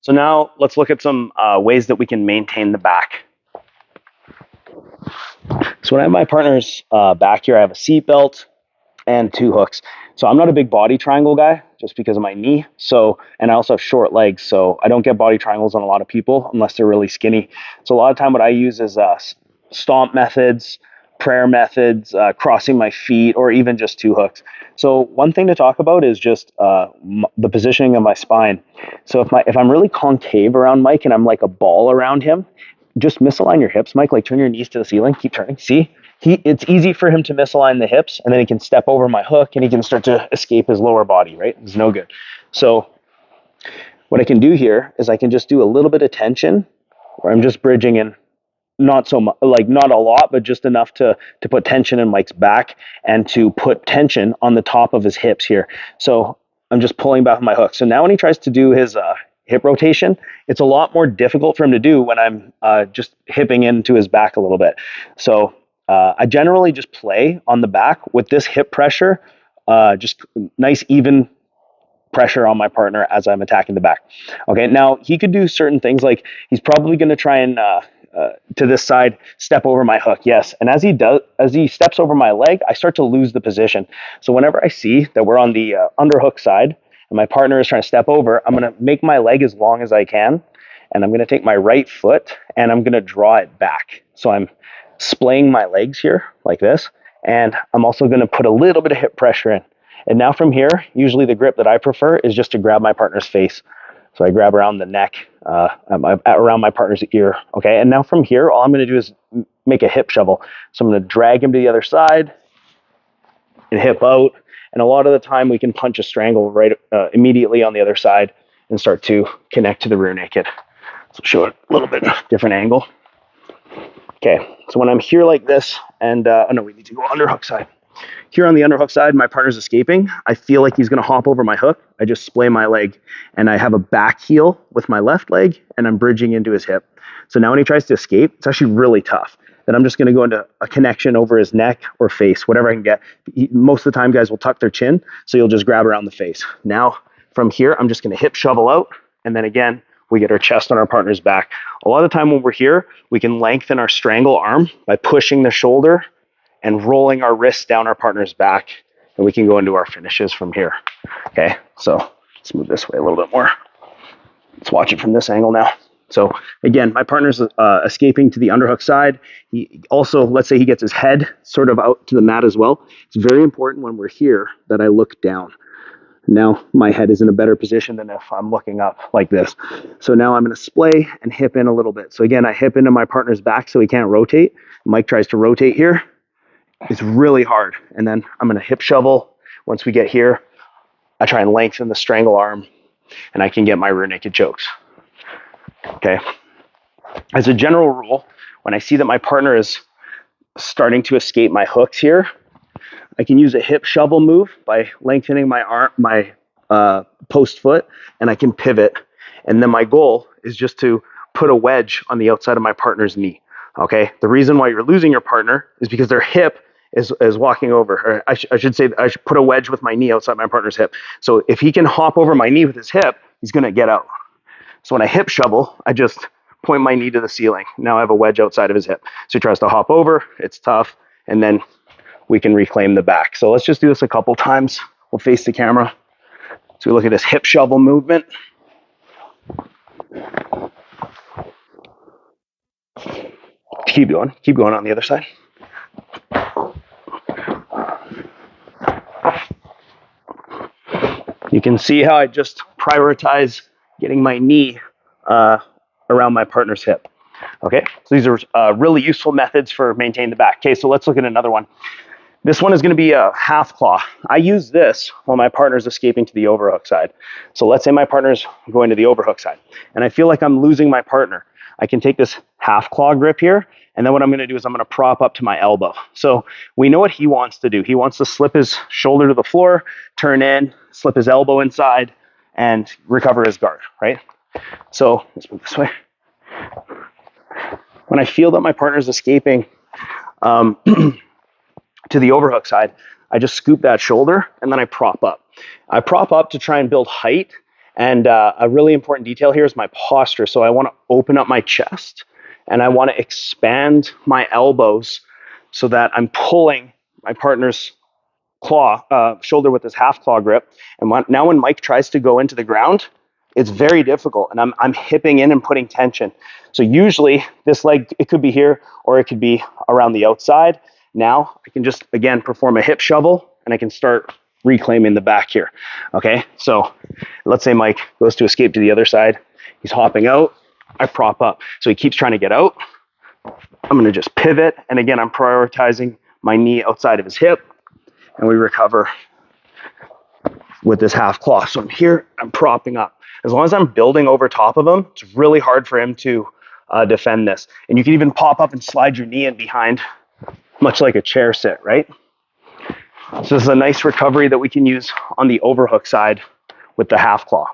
So now let's look at some ways that we can maintain the back. So when I have my partner's back here, I have a seat belt and 2 hooks. So I'm not a big body triangle guy just because of my knee. So, and I also have short legs. So I don't get body triangles on a lot of people unless they're really skinny. So a lot of time what I use is stomp methods, prayer methods, crossing my feet, or even just 2 hooks. So one thing to talk about is just the positioning of my spine. So if I'm really concave around Mike and I'm like a ball around him, just misalign your hips, Mike. Like turn your knees to the ceiling, keep turning. See, it's easy for him to misalign the hips, and then he can step over my hook and he can start to escape his lower body. Right? It's no good. So what I can do here is I can just do a little bit of tension, where I'm just bridging in, not so much, like not a lot, but just enough to put tension in Mike's back and to put tension on the top of his hips here. So I'm just pulling back my hook. So now when he tries to do his hip rotation, it's a lot more difficult for him to do when I'm just hipping into his back a little bit. So I generally just play on the back with this hip pressure, just nice even pressure on my partner as I'm attacking the back. Okay, now he could do certain things, like he's probably going to try and to this side step over my hook. Yes, and as he steps over my leg, I start to lose the position. So whenever I see that we're on the underhook side and my partner is trying to step over, I'm going to make my leg as long as I can, and I'm going to take my right foot and I'm going to draw it back. So I'm splaying my legs here like this, and I'm also going to put a little bit of hip pressure in. And now from here, usually the grip that I prefer is just to grab my partner's face. So I grab around the neck, around my partner's ear. Okay, and now from here, all I'm going to do is make a hip shovel. So I'm going to drag him to the other side and hip out. And a lot of the time, we can punch a strangle right immediately on the other side and start to connect to the rear naked. So show it a little bit different angle. Okay, so when I'm here like this, and oh no, we need to go underhook side. Here on the underhook side, my partner's escaping. I feel like he's going to hop over my hook. I just splay my leg, and I have a back heel with my left leg, and I'm bridging into his hip. So now when he tries to escape, it's actually really tough. Then I'm just going to go into a connection over his neck or face, whatever I can get. Most of the time, guys will tuck their chin, so you'll just grab around the face. Now, from here, I'm just going to hip shovel out, and then again, we get our chest on our partner's back. A lot of the time when we're here, we can lengthen our strangle arm by pushing the shoulder and rolling our wrists down our partner's back, and we can go into our finishes from here. Okay, so let's move this way a little bit more. Let's watch it from this angle now. So again, my partner's escaping to the underhook side. He also, let's say he gets his head sort of out to the mat as well. It's very important when we're here that I look down. Now my head is in a better position than if I'm looking up like this. So now I'm going to splay and hip in a little bit. So again, I hip into my partner's back so he can't rotate. Mike tries to rotate here. It's really hard. And then I'm going to hip shovel. Once we get here, I try and lengthen the strangle arm, and I can get my rear naked chokes. Okay. As a general rule, when I see that my partner is starting to escape my hooks here, I can use a hip shovel move by lengthening my arm, my post foot, and I can pivot. And then my goal is just to put a wedge on the outside of my partner's knee. Okay. The reason why you're losing your partner is because their hip is walking over. Or I should say I should put a wedge with my knee outside my partner's hip. So if he can hop over my knee with his hip, he's going to get out. So when I hip shovel, I just point my knee to the ceiling. Now I have a wedge outside of his hip. So he tries to hop over. It's tough. And then we can reclaim the back. So let's just do this a couple times. We'll face the camera. So we look at this hip shovel movement. Keep going on the other side. You can see how I just prioritize getting my knee around my partner's hip. Okay, so these are really useful methods for maintaining the back. Okay, so let's look at another one. This one is going to be a half claw. I use this while my partner's escaping to the overhook side. So let's say my partner's going to the overhook side, and I feel like I'm losing my partner. I can take this half claw grip here, and then what I'm going to do is I'm going to prop up to my elbow. So we know what he wants to do. He wants to slip his shoulder to the floor, turn in, slip his elbow inside, and recover his guard, right? So let's move this way. When I feel that my partner's escaping to the overhook side, I just scoop that shoulder and then I prop up. I prop up to try and build height And a really important detail here is my posture. So I want to open up my chest and I want to expand my elbows so that I'm pulling my partner's shoulder with this half claw grip. And now when Mike tries to go into the ground, it's very difficult, and I'm hipping in and putting tension. So usually this leg, it could be here or it could be around the outside. Now I can just, again, perform a hip shovel and I can start reclaiming the back here. Okay, so let's say Mike goes to escape to the other side. He's hopping out. I prop up. So he keeps trying to get out. I'm going to just pivot. And again, I'm prioritizing my knee outside of his hip. And we recover with this half claw. So I'm here, I'm propping up. As long as I'm building over top of him, it's really hard for him to defend this. And you can even pop up and slide your knee in behind, much like a chair sit, right? So this is a nice recovery that we can use on the overhook side with the half claw.